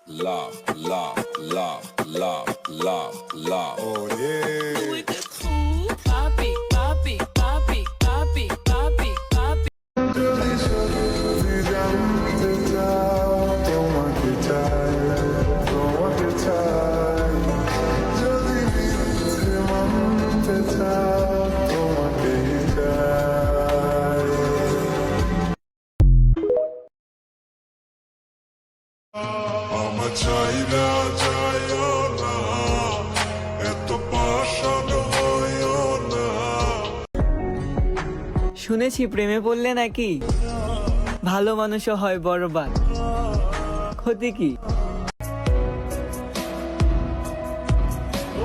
love, love, love, love, love, love. Oh yeah. With the cool poppy, poppy, poppy, poppy, poppy, poppy. আমার চাইনা চাইও না এত পাষাণ হইও না। শুনেছি প্রেমে পড়লে নাকি ভালো মানুষও হয় বড়বাদ। ক্ষতি কি? ও